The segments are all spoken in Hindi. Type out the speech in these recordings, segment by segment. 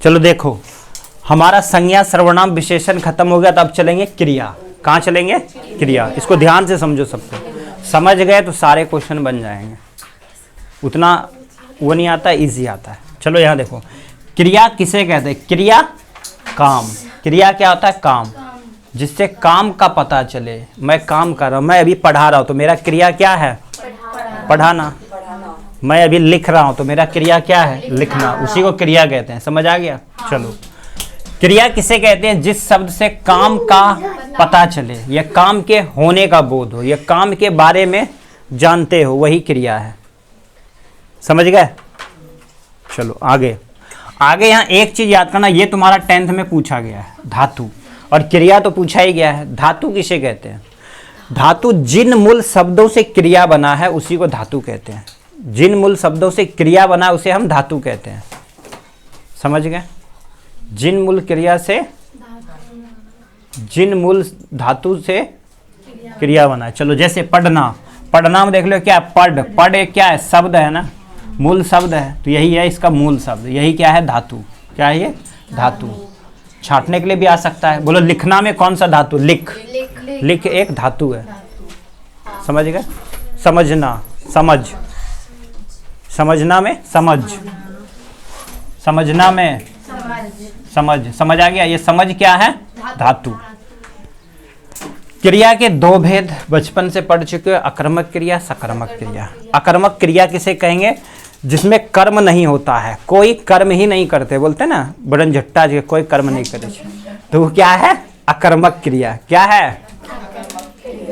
चलो देखो, हमारा संज्ञा सर्वनाम विशेषण खत्म हो गया, तो अब चलेंगे क्रिया। कहाँ चलेंगे? क्रिया। इसको ध्यान से समझो, सबको समझ गए तो सारे क्वेश्चन बन जाएंगे। उतना वो नहीं आता, इजी आता है। चलो यहाँ देखो, क्रिया किसे कहते हैं? क्रिया काम। क्रिया क्या होता है? काम। जिससे काम का पता चले, मैं काम कर रहा हूँ, मैं अभी पढ़ा रहा हूँ तो मेरा क्रिया क्या है? पढ़ाना। मैं अभी लिख रहा हूँ तो मेरा क्रिया क्या है? लिखना। उसी को क्रिया कहते हैं। समझ आ गया? चलो, क्रिया किसे कहते हैं? जिस शब्द से काम का पता चले, या काम के होने का बोध हो, या काम के बारे में जानते हो, वही क्रिया है। समझ गए? चलो आगे। आगे यहाँ एक चीज याद करना, ये तुम्हारा 10th में पूछा गया है, धातु। और क्रिया तो पूछा ही गया है। धातु किसे कहते हैं? धातु जिन मूल शब्दों से क्रिया बना है उसी को धातु कहते हैं। जिन मूल शब्दों से क्रिया बना है उसे हम धातु कहते हैं। समझ गए? जिन मूल क्रिया से, जिन मूल धातु से क्रिया बना है। चलो जैसे पढ़ना, पढ़ना में देख लो क्या है? पढ़। पढ़ एक क्या है? शब्द है ना, मूल शब्द है, तो यही है इसका मूल शब्द। यही क्या है? धातु। क्या है ये? धातु। छांटने के लिए भी आ सकता है। बोलो लिखना में कौन सा धातु? लिख। लिख एक धातु है। समझ गए? समझना, समझ। समझना में समझ। समझना में समझ। समझ आ गया? ये समझ क्या है? धातु। क्रिया के दो भेद बचपन से पढ़ चुके हो, अकर्मक क्रिया, सकर्मक क्रिया। अकर्मक क्रिया किसे कहेंगे? जिसमें कर्म नहीं होता है, कोई कर्म ही नहीं करते। बोलते ना बड़न झट्टा जी, कोई कर्म नहीं करे, तो वो क्या है? अकर्मक क्रिया। क्या है?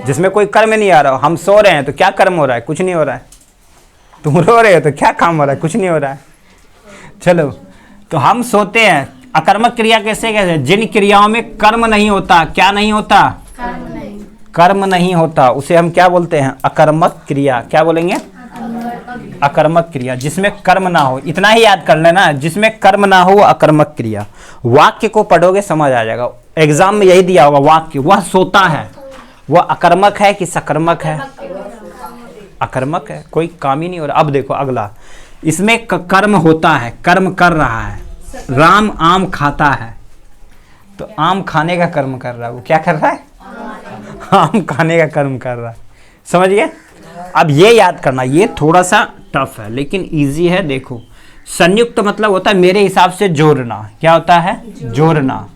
जिसमें कोई कर्म नहीं आ रहा हो। हम सो रहे हैं तो क्या कर्म हो रहा है? कुछ नहीं हो रहा है। तुम रो रहे हो तो क्या काम हो रहा है? कुछ नहीं हो रहा है। चलो, तो हम सोते हैं। अकर्मक क्रिया कैसे कहते हैं? जिन क्रियाओं में कर्म नहीं होता। क्या नहीं होता? कर्म नहीं होता, उसे हम क्या बोलते हैं? अकर्मक क्रिया। क्या बोलेंगे? अकर्मक क्रिया। जिसमें कर्म ना हो, इतना ही याद कर लेना, जिसमें कर्म ना हो वो अकर्मक क्रिया। वाक्य को पढ़ोगे समझ आ जाएगा। एग्जाम में यही दिया होगा वाक्य। वह सोता है, वह अकर्मक है कि सकर्मक है? अकर्मक है, कोई काम ही नहीं हो रहा। अब देखो अगला, इसमें कर्म होता है, कर्म कर रहा है। राम आम खाता है, तो आम खाने का कर्म कर रहा है। वो क्या कर रहा है? आम खाने का कर्म कर रहा है। समझ गए? अब ये याद करना, ये थोड़ा सा टफ है लेकिन इजी है। देखो, संयुक्त मतलब होता है मेरे हिसाब से जोड़ना। क्या होता है? जोड़ना।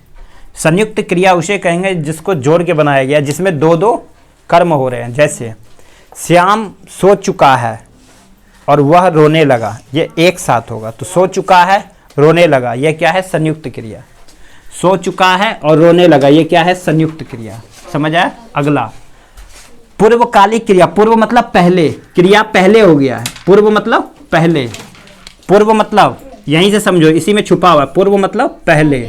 संयुक्त क्रिया उसे कहेंगे जिसको जोड़ के बनाया गया, जिसमें दो दो कर्म हो रहे हैं। जैसे श्याम सो चुका है और वह रोने लगा, ये एक साथ होगा। तो सो चुका है, रोने लगा, ये क्या है? संयुक्त क्रिया। सो चुका है और रोने लगा, ये क्या है? संयुक्त क्रिया। समझ आया? अगला, पूर्वकालिक क्रिया। पूर्व मतलब पहले, क्रिया पहले हो गया है। पूर्व मतलब पहले। पूर्व मतलब यहीं से समझो, इसी में छुपा हुआ है। पूर्व मतलब पहले।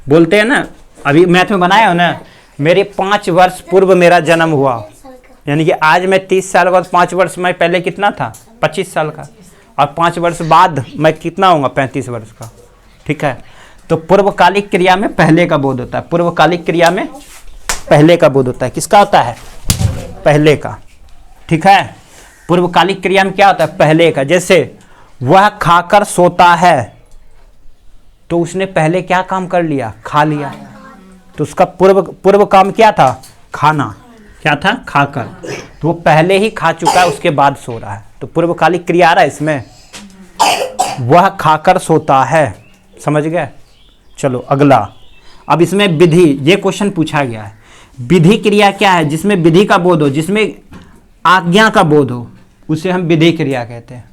बोलते हैं ना, अभी मैथ में बनाया हो ना, मेरे 5 वर्ष पूर्व मेरा जन्म हुआ, यानी कि आज मैं 30 साल बाद 5 वर्ष में पहले कितना था? 25 साल का। और 5 वर्ष बाद मैं कितना होऊंगा? 35 वर्ष का। ठीक है? तो पूर्वकालिक क्रिया में पहले का बोध होता है। पूर्वकालिक क्रिया में पहले का बोध होता है। किसका होता है? पहले का। ठीक है? पूर्वकालिक क्रिया में क्या होता है? पहले का। जैसे वह खाकर सोता है, तो उसने पहले क्या काम कर लिया? खा लिया। तो उसका पूर्व काम क्या था? खाना। क्या था? खाकर। तो वो पहले ही खा चुका है, उसके बाद सो रहा है। तो पूर्वकालिक क्रिया आ रहा है इसमें, वह खाकर सोता है। समझ गए? चलो अगला, अब इसमें विधि, ये क्वेश्चन पूछा गया है। विधि क्रिया क्या है? जिसमें विधि का बोध हो, जिसमें आज्ञा का बोध हो, उसे हम विधि क्रिया कहते हैं।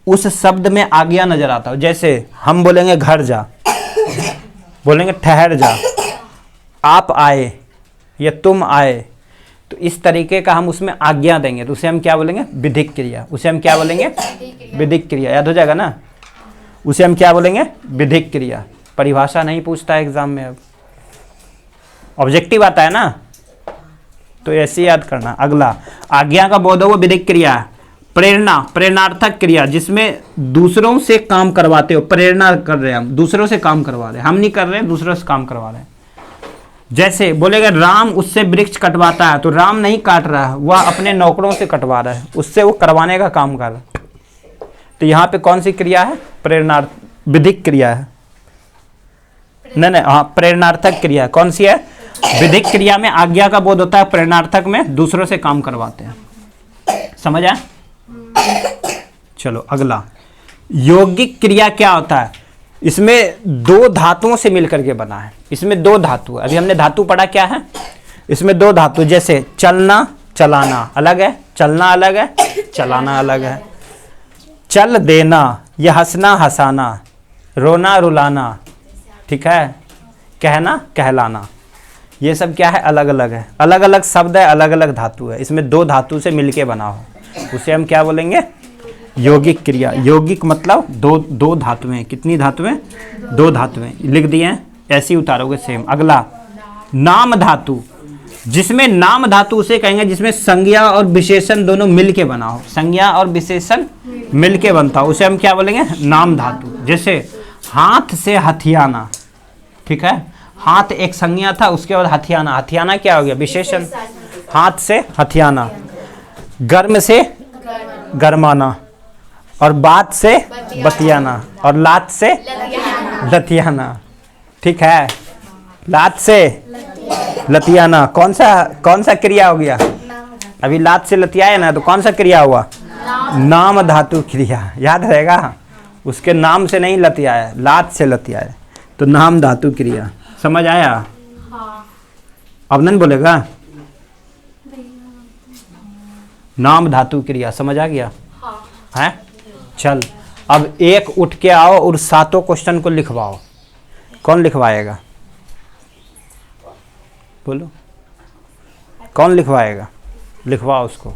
उस शब्द में आज्ञा नजर आता हो। जैसे हम बोलेंगे घर जा, बोलेंगे ठहर जा, आप आए या तुम आए, तो इस तरीके का हम उसमें आज्ञा देंगे, तो उसे हम क्या बोलेंगे? विधिक क्रिया। उसे हम क्या बोलेंगे? विधिक क्रिया। याद हो जाएगा ना? उसे हम क्या बोलेंगे? विधिक क्रिया। परिभाषा नहीं पूछता है एग्जाम में, अब ऑब्जेक्टिव आता है ना, तो ऐसे याद करना। अगला, आज्ञा का बोध हो वो विधिक क्रिया। प्रेरणा, प्रेरणार्थक क्रिया, जिसमें दूसरों से काम करवाते हो। प्रेरणा कर रहे हैं हम, दूसरों से काम करवा रहे हैं, हम नहीं कर रहे हैं, दूसरों से काम करवा रहे हैं। जैसे बोलेगा राम उससे वृक्ष कटवाता है, तो राम नहीं काट रहा है, वह अपने नौकरों से कटवा रहा है, उससे वो करवाने का काम कर रहा है। तो यहाँ पे कौन सी क्रिया है? प्रेरणार्थ, विधिक क्रिया है। नहीं नहीं, हाँ प्रेरणार्थक क्रिया कौन सी है? विधिक क्रिया में आज्ञा का बोध होता है, प्रेरणार्थक में दूसरों से काम करवाते हैं। समझ आया? चलो अगला, यौगिक क्रिया क्या होता है? इसमें दो धातुओं से मिलकर के बना है। इसमें दो धातु, अभी हमने धातु पढ़ा क्या है? इसमें दो धातु, जैसे चलना चलाना अलग है, चलना अलग है, चलाना अलग है। चल देना, यह हंसना हंसाना, रोना रुलाना, ठीक है, कहना कहलाना, ये सब क्या है? अलग अलग है, अलग अलग शब्द है, अलग अलग धातु है। इसमें दो धातु से मिलके बना हो, उसे हम क्या बोलेंगे? यौगिक क्रिया। यौगिक मतलब दो धातुएं। कितनी धातुएं? दो धातुएं। लिख दिए हैं, ऐसे ही उतारोगे सेम। अगला, नाम धातु। जिसमें नाम धातु उसे कहेंगे जिसमें संज्ञा और विशेषण दोनों मिलके बना हो। संज्ञा और विशेषण मिलके बनता हो, उसे हम क्या बोलेंगे? नाम धातु। जैसे हाथ से हथियाना, ठीक है, हाथ एक संज्ञा था, उसके बाद हथियाना, हथियाना क्या हो गया? विशेषण। हाथ से हथियाना, गर्म से गरमाना, और बात से बतियाना, और लात से लतियाना, ठीक है, लात से लतियाना। कौन सा क्रिया हो गया? अभी लात से लतियाए ना, तो कौन सा क्रिया हुआ? नाम धातु क्रिया। याद रहेगा, उसके नाम से नहीं लतियाए, लात से लतियाए, तो नाम धातु क्रिया। समझ आया? अब नहीं बोलेगा? नाम धातु क्रिया समझ आ गया? है? चल अब एक उठ के आओ और सातों क्वेश्चन को लिखवाओ। कौन लिखवाएगा? बोलो, कौन लिखवाएगा? लिखवाओ उसको।